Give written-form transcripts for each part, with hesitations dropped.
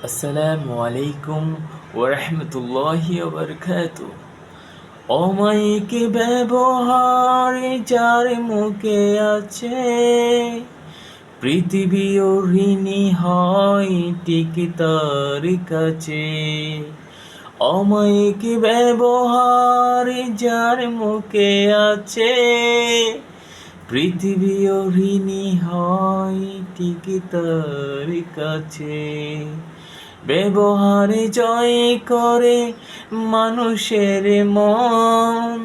আসসালামু আলাইকুম ওয়া রাহমাতুল্লাহি ওয়া বারাকাতুহু। অমায়িক ব্যবহারে যার মুখে আছে, পৃথিবী ও ঋণী হয় ঠিক তার কাছে। অমায়িক ব্যবহারে যার মুখে আছে, পৃথিবী ও ঋণী হয় ঠিক তার কাছে। ব্যবহারে জয় করে মানুষের মন,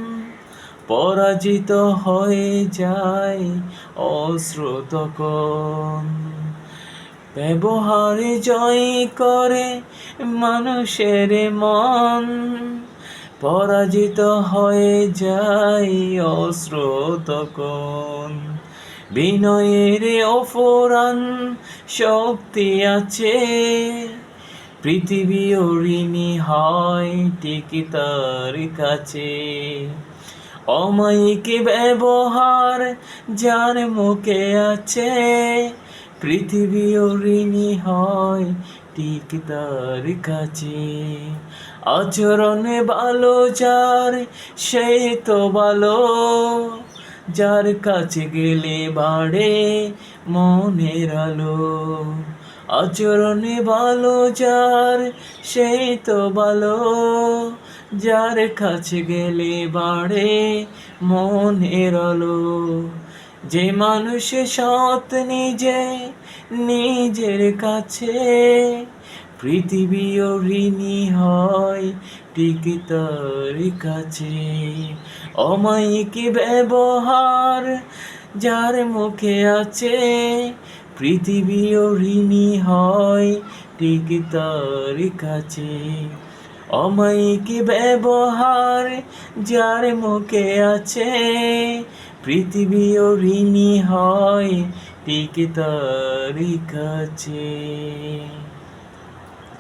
পরাজিত হয়ে যায় অশ্রুতকণ। ব্যবহারে জয় করে মানুষের মন, পরাজিত হয়ে যায় অশ্রুতকণ। বিনয়ের অফুরান শক্তি আছে, পৃথিবী ও ঋণী হয় ঠিক তার কাছে। অমায়িক ব্যবহার যার মুখে আছে, পৃথিবী ও ঋণী হয় ঠিক তার কাছে। আচরণ ভালো যার, সেই তো ভালো, যার কাছে গেলে বাড়ে মনের আলো। আচরণে ভালো যার, সেই তো ভালো, যার কাছে গেলে বাড়ে মনের আলো। যে মানুষ সৎ নিজের কাছে, পৃথিবী ও ঋণী হয় ঠিক তার কাছে। অমায়িক ব্যবহার যার মুখে আছে, পৃথিবী ও ঋণী হয় ঠিক তার কাছে। অমায়িক ব্যবহার যার মুখে আছে, পৃথিবী ও ঋণী হয় ঠিক তার কাছে।